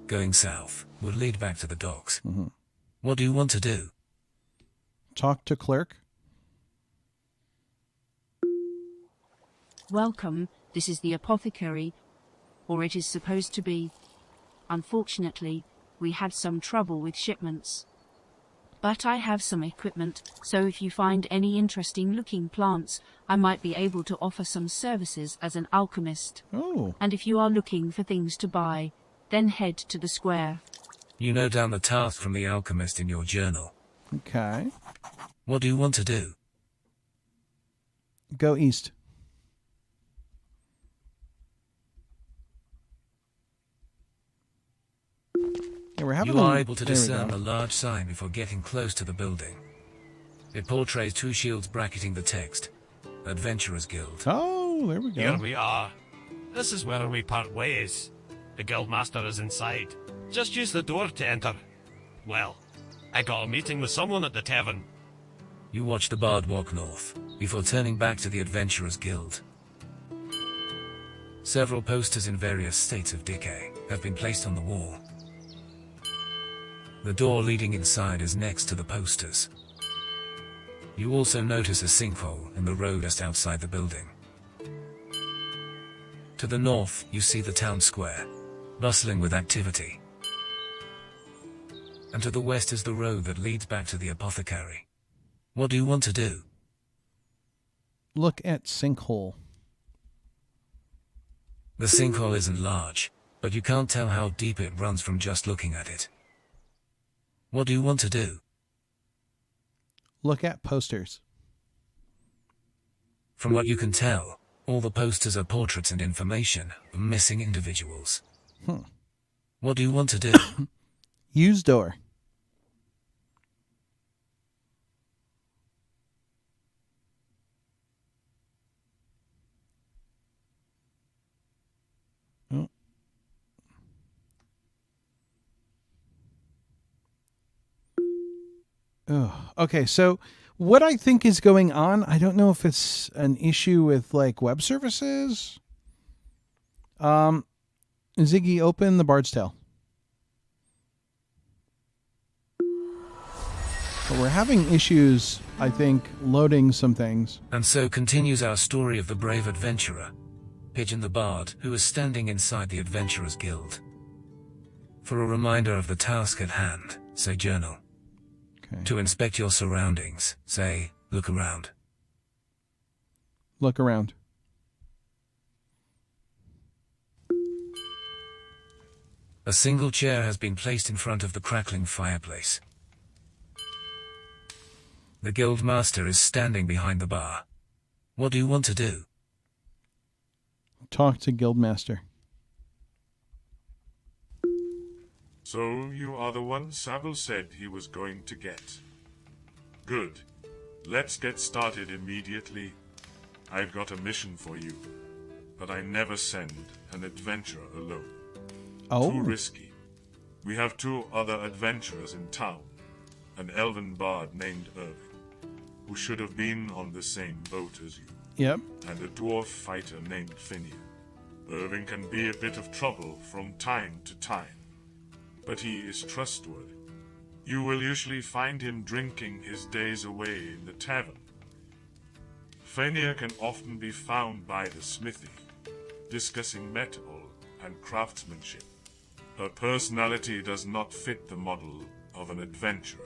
[SPEAKER 2] Going south would lead back to the docks.
[SPEAKER 1] Mm-hmm.
[SPEAKER 2] What do you want to do?
[SPEAKER 1] Talk to clerk.
[SPEAKER 8] Welcome, this is the apothecary, or it is supposed to be. Unfortunately, we had some trouble with shipments. But I have some equipment, so if you find any interesting looking plants, I might be able to offer some services as an alchemist.
[SPEAKER 1] Oh.
[SPEAKER 8] And if you are looking for things to buy, then head to the square.
[SPEAKER 2] You note down the task from the alchemist in your journal.
[SPEAKER 1] Okay.
[SPEAKER 2] What do you want to do?
[SPEAKER 1] Go east. Yeah, we're having
[SPEAKER 2] You are able to
[SPEAKER 1] there we
[SPEAKER 2] discern
[SPEAKER 1] go.
[SPEAKER 2] a large sign before getting close to the building. It portrays 2 shields bracketing the text. Adventurers Guild.
[SPEAKER 1] Oh, there we
[SPEAKER 6] Here
[SPEAKER 1] go.
[SPEAKER 6] we are. This is where we part ways. The guildmaster is inside. Just use the door to enter. Well, I got a meeting with someone at the tavern.
[SPEAKER 2] You watch the bard walk north, before turning back to the Adventurers Guild. Several posters in various states of decay have been placed on the wall. The door leading inside is next to the posters. You also notice a sinkhole in the road just outside the building. To the north, you see the town square, bustling with activity. And to the west is the road that leads back to the apothecary. What do you want to do?
[SPEAKER 1] Look at sinkhole.
[SPEAKER 2] The sinkhole isn't large, but you can't tell how deep it runs from just looking at it. What do you want to do?
[SPEAKER 1] Look at posters.
[SPEAKER 2] From what you can tell, all the posters are portraits and information of missing individuals. What do you want to do?
[SPEAKER 1] Use door. Oh. Oh, okay, so what I think is going on, I don't know if it's an issue with like web services. Ziggy, open the Bard's Tale. But we're having issues, I think, loading some things.
[SPEAKER 2] And so continues our story of the brave adventurer, Pigeon the Bard, who is standing inside the Adventurers Guild. For a reminder of the task at hand, say journal.
[SPEAKER 1] Okay.
[SPEAKER 2] To inspect your surroundings, say look around.
[SPEAKER 1] Look around.
[SPEAKER 2] A single chair has been placed in front of the crackling fireplace. The guild master is standing behind the bar. What do you want to do?
[SPEAKER 1] Talk to Guildmaster.
[SPEAKER 9] So you are the one Savile said he was going to get. Good. Let's get started immediately. I've got a mission for you, but I never send an adventurer alone.
[SPEAKER 1] Oh.
[SPEAKER 9] Too risky. We have 2 other adventurers in town, an elven bard named Irving, who should have been on the same boat as you,
[SPEAKER 1] Yep.
[SPEAKER 9] and a dwarf fighter named Phineas. Irving can be a bit of trouble from time to time, but he is trustworthy. You will usually find him drinking his days away in the tavern. Phineas can often be found by the smithy, discussing metal and craftsmanship. Her personality does not fit the model of an adventurer,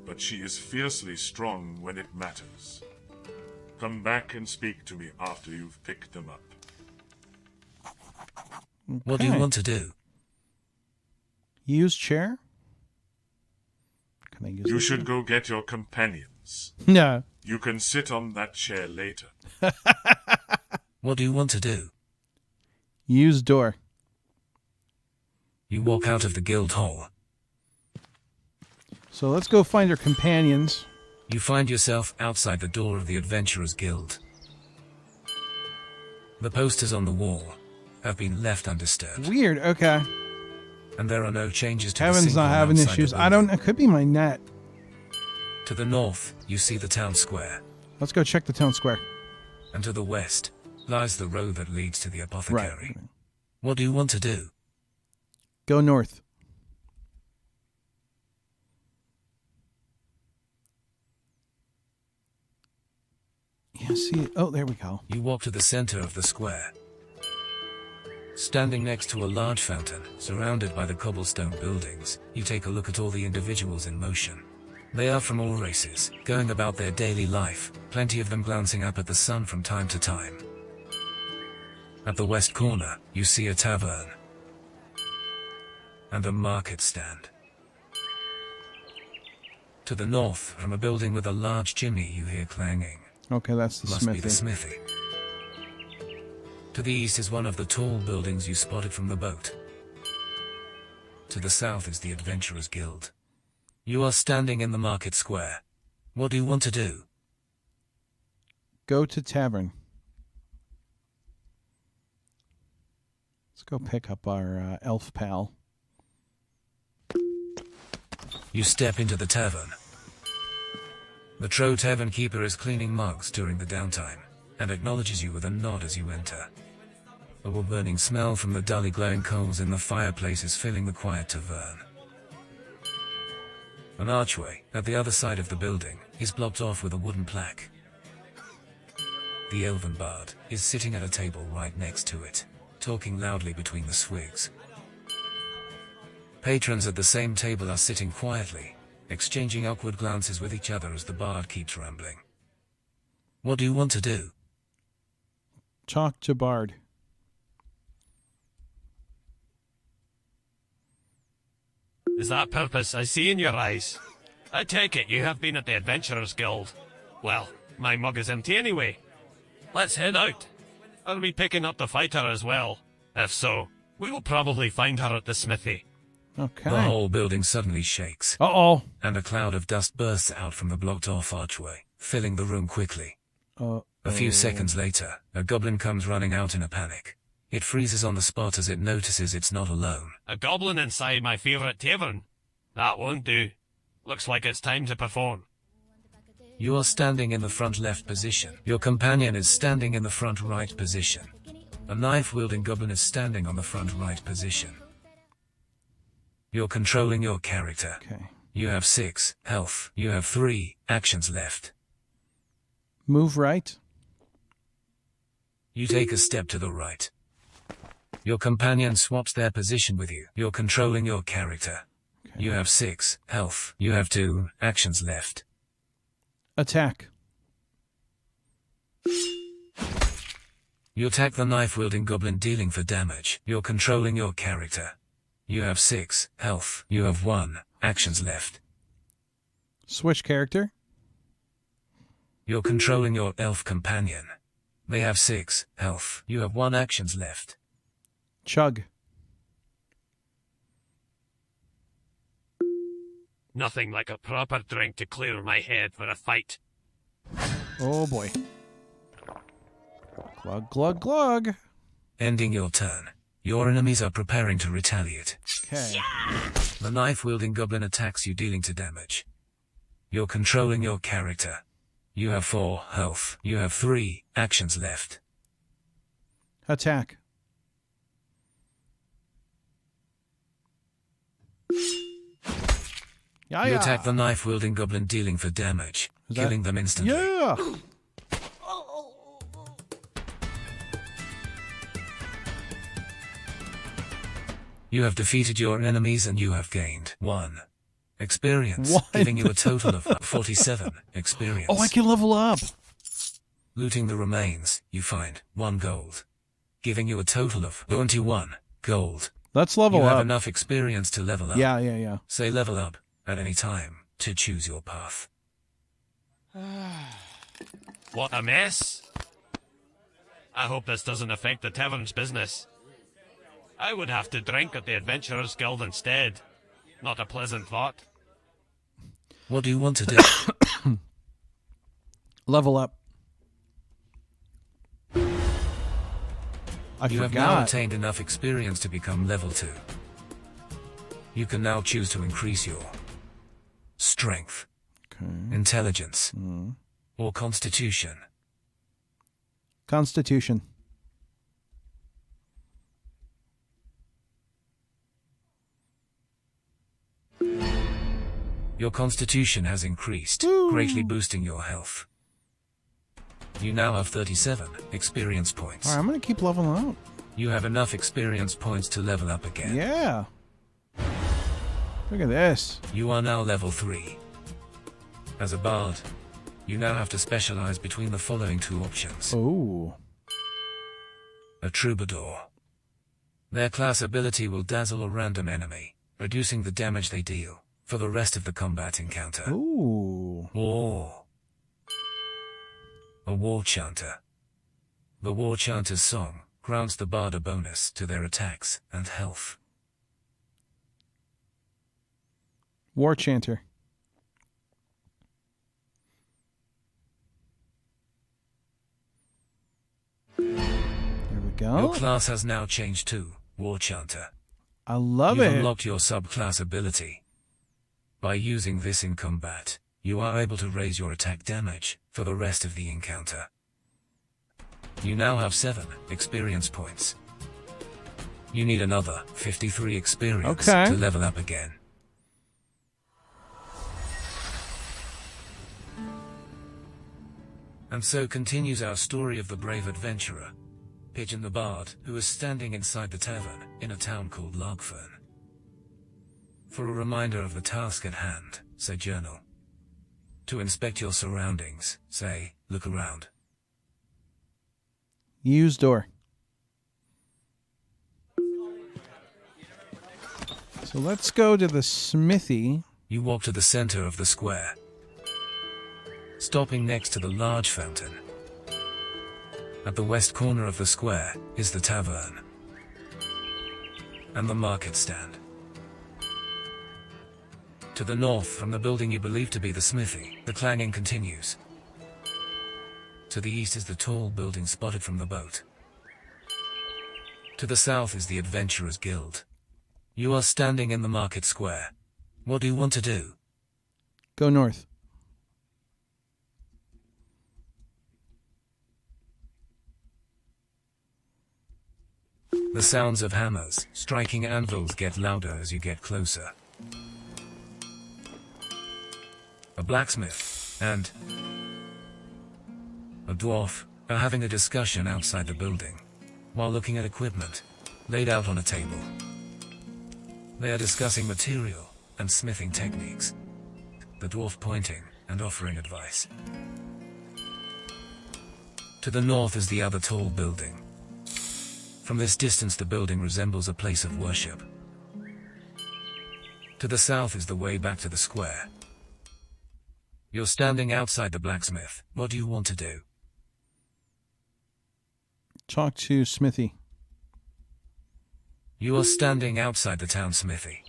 [SPEAKER 9] but she is fiercely strong when it matters. Come back and speak to me after you've picked them up.
[SPEAKER 2] What do you want to do?
[SPEAKER 1] Use chair? Can I use
[SPEAKER 9] You
[SPEAKER 1] the
[SPEAKER 9] should
[SPEAKER 1] chair?
[SPEAKER 9] go get your companions.
[SPEAKER 1] No.
[SPEAKER 9] You can sit on that chair later.
[SPEAKER 2] What do you want to do?
[SPEAKER 1] Use door.
[SPEAKER 2] You walk out of the guild hall.
[SPEAKER 1] So let's go find our companions.
[SPEAKER 2] You find yourself outside the door of the Adventurers Guild. The posters on the wall have been left undisturbed,
[SPEAKER 1] Weird. Okay.
[SPEAKER 2] and there are no changes to the
[SPEAKER 1] Kevin's
[SPEAKER 2] single
[SPEAKER 1] not having
[SPEAKER 2] outside
[SPEAKER 1] issues.
[SPEAKER 2] the
[SPEAKER 1] I don't.
[SPEAKER 2] building.
[SPEAKER 1] It could be my net.
[SPEAKER 2] To the north, you see the town square,
[SPEAKER 1] Let's go check the town square.
[SPEAKER 2] and to the west lies the road that leads to the apothecary.
[SPEAKER 1] Right.
[SPEAKER 2] What do you want to do?
[SPEAKER 1] Go north. Yeah, see. Oh, there we go.
[SPEAKER 2] You walk to the center of the square. Standing next to a large fountain, surrounded by the cobblestone buildings, you take a look at all the individuals in motion. They are from all races, going about their daily life, plenty of them glancing up at the sun from time to time. At the west corner, you see a tavern and a market stand. To the north, from a building with a large chimney, you hear clanging.
[SPEAKER 1] Okay, that's the
[SPEAKER 2] Must be the
[SPEAKER 1] smithy.
[SPEAKER 2] smithy. To the east is one of the tall buildings you spotted from the boat. To the south is the Adventurers Guild. You are standing in the market square. What do you want to do?
[SPEAKER 1] Go to tavern. Let's go pick up our elf pal.
[SPEAKER 2] You step into the tavern. The Tro tavern keeper is cleaning mugs during the downtime, and acknowledges you with a nod as you enter. A wood-burning smell from the dully glowing coals in the fireplace is filling the quiet tavern. An archway, at the other side of the building, is blocked off with a wooden plaque. The elven bard is sitting at a table right next to it, talking loudly between the swigs. Patrons at the same table are sitting quietly, exchanging awkward glances with each other as the bard keeps rambling. What do you want to do?
[SPEAKER 1] Talk to Bard.
[SPEAKER 6] Is that purpose I see in your eyes? I take it you have been at the Adventurers Guild. Well, my mug is empty anyway. Let's head out. Are we picking up the fighter as well? If so, we will probably find her at the smithy.
[SPEAKER 1] Okay.
[SPEAKER 2] The whole building suddenly shakes,
[SPEAKER 1] Uh-oh.
[SPEAKER 2] and a cloud of dust bursts out from the blocked-off archway, filling the room quickly. A few seconds later, a goblin comes running out in a panic. It freezes on the spot as it notices it's not alone.
[SPEAKER 6] A goblin inside my favourite tavern. That won't do. Looks like it's time to perform.
[SPEAKER 2] You are standing in the front left position. Your companion is standing in the front right position. A knife-wielding goblin is standing on the front right position. You're controlling your character.
[SPEAKER 1] Okay.
[SPEAKER 2] You have 6 health. You have 3 actions left.
[SPEAKER 1] Move right.
[SPEAKER 2] You take a step to the right. Your companion swaps their position with you. You're controlling your character.
[SPEAKER 1] Okay.
[SPEAKER 2] You have 6 health. You have 2 actions left.
[SPEAKER 1] Attack.
[SPEAKER 2] You attack the knife-wielding goblin, dealing 4 damage. You're controlling your character. You have 6 health. You have 1 actions left.
[SPEAKER 1] Switch character.
[SPEAKER 2] You're controlling your elf companion. They have 6 health. You have 1 actions left.
[SPEAKER 1] Chug.
[SPEAKER 6] Nothing like a proper drink to clear my head for a fight.
[SPEAKER 1] Oh boy. Glug, glug, glug.
[SPEAKER 2] Ending your turn. Your enemies are preparing to retaliate.
[SPEAKER 1] Okay.
[SPEAKER 2] The knife-wielding goblin attacks you, dealing 2 damage. You're controlling your character. You have 4 health. You have 3 actions left.
[SPEAKER 1] Attack. Yeah,
[SPEAKER 2] You attack the knife-wielding goblin, dealing 4 damage, killing them instantly.
[SPEAKER 1] Yeah.
[SPEAKER 2] You have defeated your enemies and you have gained 1 experience,
[SPEAKER 1] What?
[SPEAKER 2] giving you a total of 47 experience.
[SPEAKER 1] Oh, I can level up.
[SPEAKER 2] Looting the remains, you find 1 gold, giving you a total of 21 gold.
[SPEAKER 1] Let's level
[SPEAKER 2] You have
[SPEAKER 1] up.
[SPEAKER 2] enough experience to level up.
[SPEAKER 1] Yeah.
[SPEAKER 2] Say level up at any time to choose your path.
[SPEAKER 6] What a mess. I hope this doesn't affect the tavern's business. I would have to drink at the Adventurers Guild instead. Not a pleasant thought.
[SPEAKER 2] What do you want to do?
[SPEAKER 1] Level up. I
[SPEAKER 2] You have now
[SPEAKER 1] forgot.
[SPEAKER 2] attained enough experience to become level 2. You can now choose to increase your strength, intelligence, or constitution.
[SPEAKER 1] Constitution.
[SPEAKER 2] Your constitution has increased,
[SPEAKER 1] Woo.
[SPEAKER 2] greatly boosting your health. You now have 37 experience points.
[SPEAKER 1] All right, I'm going to keep leveling up.
[SPEAKER 2] You have enough experience points to level up again.
[SPEAKER 1] Yeah. Look at this.
[SPEAKER 2] You are now level 3. As a bard, you now have to specialize between the following 2 options.
[SPEAKER 1] Oh.
[SPEAKER 2] A troubadour. Their class ability will dazzle a random enemy, reducing the damage they deal for the rest of the combat encounter.
[SPEAKER 1] Ooh.
[SPEAKER 2] Or a war chanter. The war chanter's song grants the bard a bonus to their attacks and health.
[SPEAKER 1] War chanter. There we go.
[SPEAKER 2] Your class has now changed to war chanter.
[SPEAKER 1] I love
[SPEAKER 2] You've
[SPEAKER 1] it.
[SPEAKER 2] unlocked your subclass ability. By using this in combat, you are able to raise your attack damage for the rest of the encounter. You now have 7 experience points. You need another 53 experience
[SPEAKER 1] Okay.
[SPEAKER 2] to level up again. And so continues our story of the brave adventurer, Pigeon the Bard, who is standing inside the tavern in a town called Largefearn. For a reminder of the task at hand, say journal. To inspect your surroundings, say look around.
[SPEAKER 1] Use door. So let's go to the smithy.
[SPEAKER 2] You walk to the center of the square, stopping next to the large fountain. At the west corner of the square is the tavern and the market stand. To the north from the building you believe to be the smithy, the clanging continues. To the east is the tall building spotted from the boat. To the south is the Adventurers Guild. You are standing in the market square. What do you want to do?
[SPEAKER 1] Go north.
[SPEAKER 2] The sounds of hammers striking anvils get louder as you get closer. A blacksmith and a dwarf are having a discussion outside the building while looking at equipment laid out on a table. They are discussing material and smithing techniques, the dwarf pointing and offering advice. To the north is the other tall building. From this distance the building resembles a place of worship. To the south is the way back to the square. You're standing outside the blacksmith. What do you want to do?
[SPEAKER 1] Talk to Smithy.
[SPEAKER 2] You are standing outside the town smithy.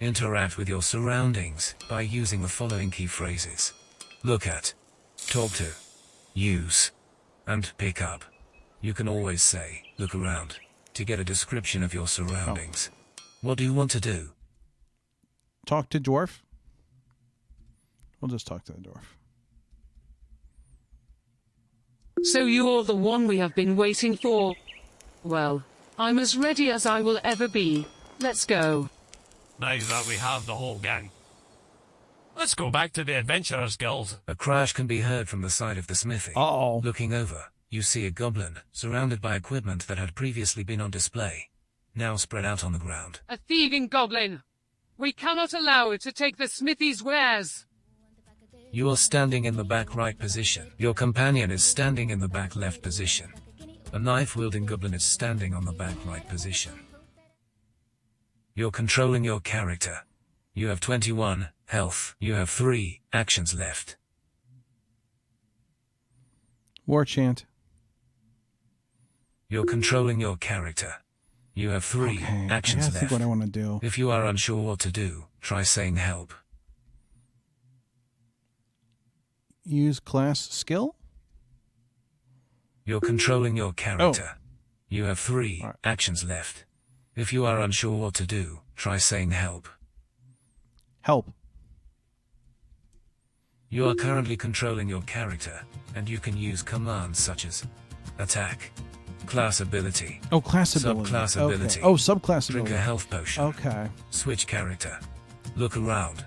[SPEAKER 2] Interact with your surroundings by using the following key phrases. Look at, talk to, use, and pick up. You can always say, look around, to get a description of your surroundings. What do you want to do?
[SPEAKER 1] Talk to dwarf. We'll just talk to the dwarf.
[SPEAKER 10] So you're the one we have been waiting for. Well, I'm as ready as I will ever be. Let's go.
[SPEAKER 6] Now that we have the whole gang, let's go back to the Adventurers Guild.
[SPEAKER 2] A crash can be heard from the side of the smithy.
[SPEAKER 1] Uh-oh.
[SPEAKER 2] Looking over, you see a goblin, surrounded by equipment that had previously been on display, now spread out on the ground.
[SPEAKER 10] A thieving goblin! We cannot allow it to take the smithy's wares!
[SPEAKER 2] You are standing in the back right position. Your companion is standing in the back left position. A knife-wielding goblin is standing on the back right position. You're controlling your character. You have 21 health. You have 3 actions left.
[SPEAKER 1] War chant.
[SPEAKER 2] You're controlling your character. You have 3 actions
[SPEAKER 1] I gotta
[SPEAKER 2] left.
[SPEAKER 1] think what I want to do.
[SPEAKER 2] If you are unsure what to do, try saying help.
[SPEAKER 1] Use class skill.
[SPEAKER 2] You're controlling your character. You have 3
[SPEAKER 1] Right.
[SPEAKER 2] actions left. If you are unsure what to do, try saying help.
[SPEAKER 1] Help.
[SPEAKER 2] You are currently controlling your character, and you can use commands such as attack, class ability,
[SPEAKER 1] Oh, class ability.
[SPEAKER 2] subclass
[SPEAKER 1] Okay.
[SPEAKER 2] ability,
[SPEAKER 1] Oh, subclass
[SPEAKER 2] drink
[SPEAKER 1] ability.
[SPEAKER 2] a health potion,
[SPEAKER 1] Okay.
[SPEAKER 2] switch character, look around,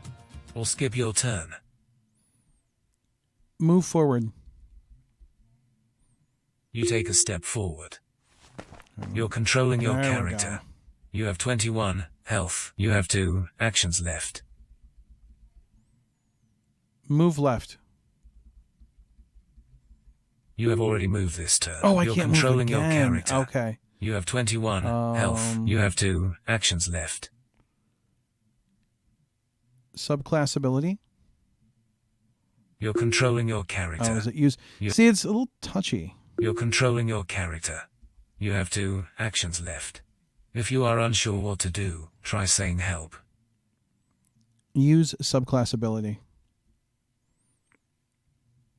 [SPEAKER 2] or skip your turn.
[SPEAKER 1] Move forward.
[SPEAKER 2] You take a step forward. You're controlling your
[SPEAKER 1] There we
[SPEAKER 2] character.
[SPEAKER 1] go.
[SPEAKER 2] You have 21 health. You have 2 actions left.
[SPEAKER 1] Move left.
[SPEAKER 2] You have already moved this turn.
[SPEAKER 1] Oh, I
[SPEAKER 2] You're
[SPEAKER 1] can't
[SPEAKER 2] controlling
[SPEAKER 1] move
[SPEAKER 2] your
[SPEAKER 1] again.
[SPEAKER 2] character.
[SPEAKER 1] Okay.
[SPEAKER 2] You have 21 health. You have 2 actions left.
[SPEAKER 1] Subclass ability.
[SPEAKER 2] You're controlling your character.
[SPEAKER 1] Oh, is it use?
[SPEAKER 2] You-
[SPEAKER 1] See, it's a little touchy.
[SPEAKER 2] You're controlling your character. You have 2 actions left. If you are unsure what to do, try saying help.
[SPEAKER 1] Use subclass ability.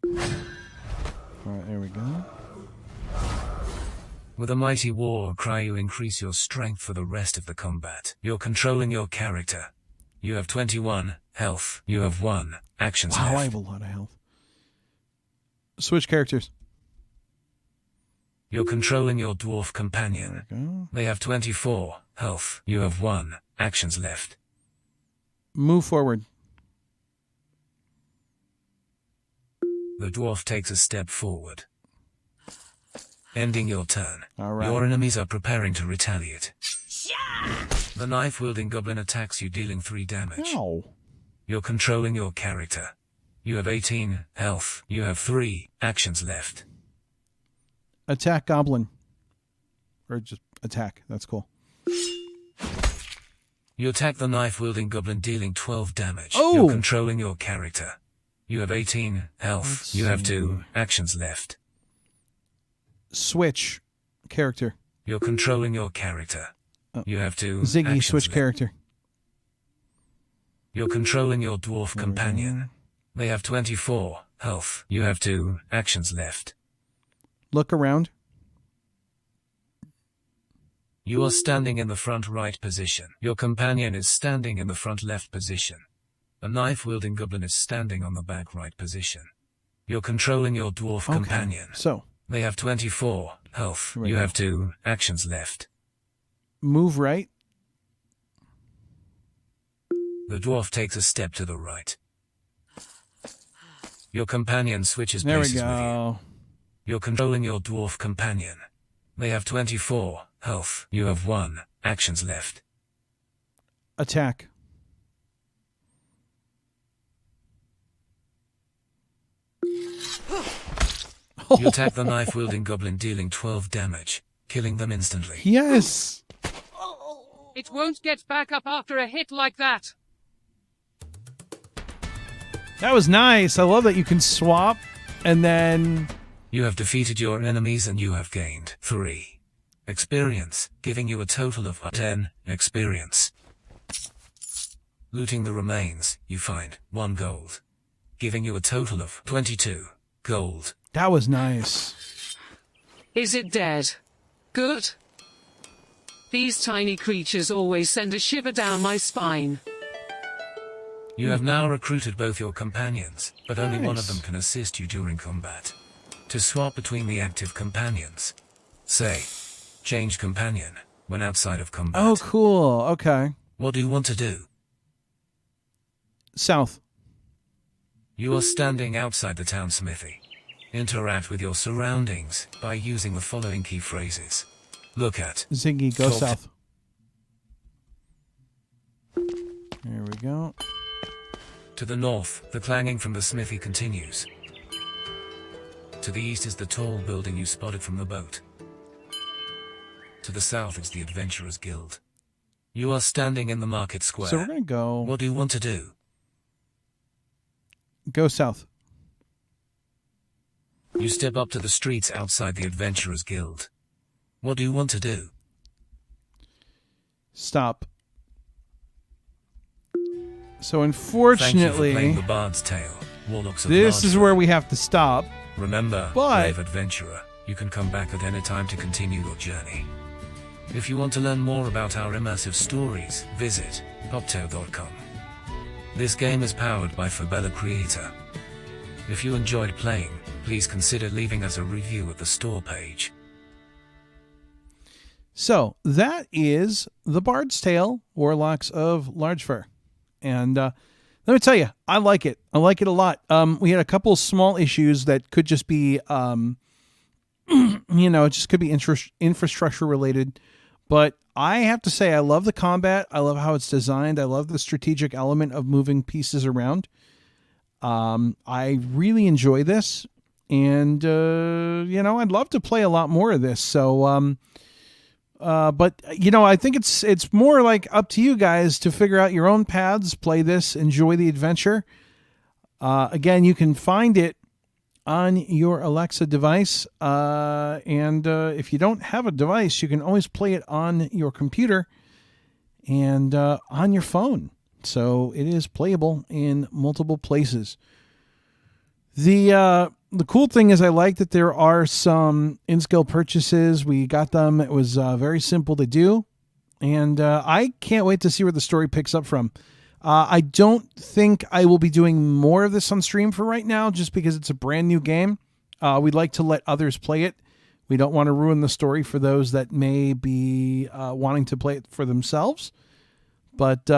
[SPEAKER 1] All right, there we go.
[SPEAKER 2] With a mighty war cry you increase your strength for the rest of the combat. You're controlling your character. You have 21 health. You have 1 actions
[SPEAKER 1] Wow, I
[SPEAKER 2] left.
[SPEAKER 1] have a lot of health. Switch characters.
[SPEAKER 2] You're controlling your dwarf companion.
[SPEAKER 1] There we go.
[SPEAKER 2] They have 24 health. You have 1 actions left.
[SPEAKER 1] Move forward.
[SPEAKER 2] The dwarf takes a step forward, ending your turn.
[SPEAKER 1] All right.
[SPEAKER 2] Your enemies are preparing to retaliate. The knife-wielding goblin attacks you, dealing 3 damage.
[SPEAKER 1] Ow.
[SPEAKER 2] You're controlling your character. You have 18 health. You have 3 actions left.
[SPEAKER 1] Attack goblin. Or just attack. That's cool.
[SPEAKER 2] You attack the knife-wielding goblin, dealing 12 damage.
[SPEAKER 1] Oh!
[SPEAKER 2] You're controlling your character. You have 18 health.
[SPEAKER 1] Let's
[SPEAKER 2] You have
[SPEAKER 1] see.
[SPEAKER 2] 2 actions left.
[SPEAKER 1] Switch character.
[SPEAKER 2] You're controlling your character. You have 2
[SPEAKER 1] Ziggy,
[SPEAKER 2] actions
[SPEAKER 1] switch
[SPEAKER 2] left.
[SPEAKER 1] character.
[SPEAKER 2] You're controlling your dwarf
[SPEAKER 1] There we
[SPEAKER 2] companion. They have 24 health. You have 2 actions left.
[SPEAKER 1] Look around.
[SPEAKER 2] You are standing in the front right position. Your companion is standing in the front left position. A knife-wielding goblin is standing on the back right position. You're controlling your dwarf
[SPEAKER 1] Okay.
[SPEAKER 2] companion.
[SPEAKER 1] So,
[SPEAKER 2] They have 24 health.
[SPEAKER 1] Here we
[SPEAKER 2] You
[SPEAKER 1] go.
[SPEAKER 2] have 2 actions left.
[SPEAKER 1] move right.
[SPEAKER 2] The dwarf takes a step to the right. Your companion switches
[SPEAKER 1] There we
[SPEAKER 2] places with you.
[SPEAKER 1] go.
[SPEAKER 2] You're controlling your dwarf companion. They have 24 health. You have 1 actions left.
[SPEAKER 1] Attack.
[SPEAKER 2] You attack the knife-wielding goblin, dealing 12 damage, killing them instantly.
[SPEAKER 1] Yes.
[SPEAKER 10] It won't get back up after a hit like that.
[SPEAKER 1] That was nice. I love that you can swap and then...
[SPEAKER 2] You have defeated your enemies and you have gained 3 experience, giving you a total of 10 experience. Looting the remains, you find 1 gold, giving you a total of 22 gold.
[SPEAKER 1] That was nice.
[SPEAKER 10] Is it dead? Good. These tiny creatures always send a shiver down my spine.
[SPEAKER 2] You have now recruited both your companions, but only one of
[SPEAKER 1] Nice.
[SPEAKER 2] them can assist you during combat. To swap between the active companions, say, change companion when outside of combat.
[SPEAKER 1] Oh, cool. Okay.
[SPEAKER 2] What do you want to do?
[SPEAKER 1] South.
[SPEAKER 2] You are standing outside the town smithy. Interact with your surroundings by using the following key phrases. Look at.
[SPEAKER 1] Ziggy, go
[SPEAKER 2] Talk.
[SPEAKER 1] south. There we go.
[SPEAKER 2] To the north, the clanging from the smithy continues. To the east is the tall building you spotted from the boat. To the south is the Adventurers Guild. You are standing in the market square.
[SPEAKER 1] So we're going to go...
[SPEAKER 2] What do you want to do?
[SPEAKER 1] Go south.
[SPEAKER 2] You step up to the streets outside the Adventurers Guild. What do you want to do?
[SPEAKER 1] Stop. So
[SPEAKER 2] Thank you for
[SPEAKER 1] unfortunately,
[SPEAKER 2] playing the Bard's Tale, Warlocks of
[SPEAKER 1] this is
[SPEAKER 2] Largefearn.
[SPEAKER 1] where we have to stop.
[SPEAKER 2] Remember,
[SPEAKER 1] But-
[SPEAKER 2] brave adventurer, you can come back at any time to continue your journey. If you want to learn more about our immersive stories, visit poptale.com. This game is powered by Fabella Creator. If you enjoyed playing, please consider leaving us a review at the store page.
[SPEAKER 1] So that is The Bard's Tale, Warlocks of Largefearn. And let me tell you, I like it. I like it a lot. We had a couple small issues that could just be, it just could be infrastructure related. But I have to say, I love the combat. I love how it's designed. I love the strategic element of moving pieces around. I really enjoy this. And, I'd love to play a lot more of this. So, but I think it's more like up to you guys to figure out your own paths, play this, enjoy the adventure. Again, you can find it on your Alexa device. And if you don't have a device, you can always play it on your computer and on your phone. So it is playable in multiple places. The cool thing is I like that there are some in-skill purchases. We got them. It was very simple to do. And I can't wait to see where the story picks up from. I don't think I will be doing more of this on stream for right now, just because it's a brand new game. We'd like to let others play it. We don't want to ruin the story for those that may be wanting to play it for themselves. But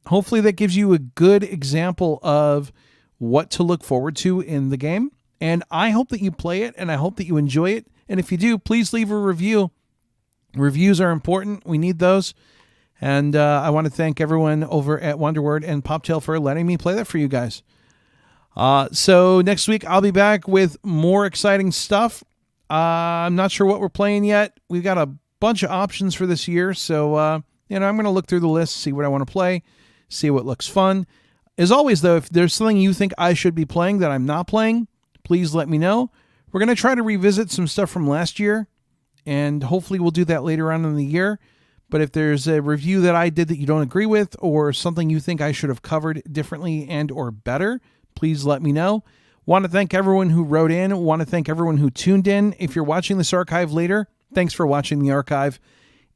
[SPEAKER 1] hopefully that gives you a good example of what to look forward to in the game. And I hope that you play it, and I hope that you enjoy it. And if you do, please leave a review. Reviews are important. We need those. And I want to thank everyone over at Wonderword and Poptale for letting me play that for you guys. So next week, I'll be back with more exciting stuff. I'm not sure what we're playing yet. We've got a bunch of options for this year. So, I'm going to look through the list, see what I want to play, see what looks fun. As always, though, if there's something you think I should be playing that I'm not playing, please let me know. We're going to try to revisit some stuff from last year, and hopefully we'll do that later on in the year. But if there's a review that I did that you don't agree with, or something you think I should have covered differently and or better, please let me know. Want to thank everyone who wrote in. Want to thank everyone who tuned in. If you're watching this archive later, thanks for watching the archive.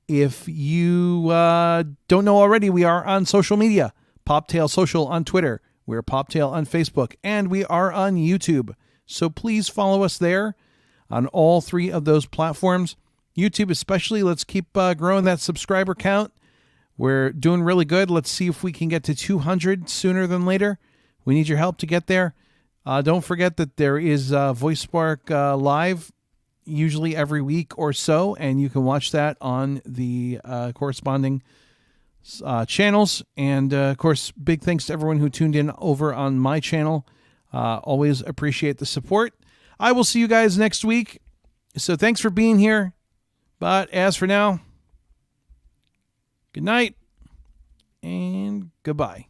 [SPEAKER 1] If you don't know already, we are on social media. Poptale Social on Twitter. We're Poptale on Facebook. And we are on YouTube. So please follow us there on all 3 of those platforms. YouTube especially. Let's keep growing that subscriber count. We're doing really good. Let's see if we can get to 200 sooner than later. We need your help to get there. Don't forget that there is VoiceSpark Live usually every week or so, and you can watch that on the corresponding channels. And, of course, big thanks to everyone who tuned in over on my channel. Always appreciate the support. I will see you guys next week. So thanks for being here. But as for now, good night and goodbye.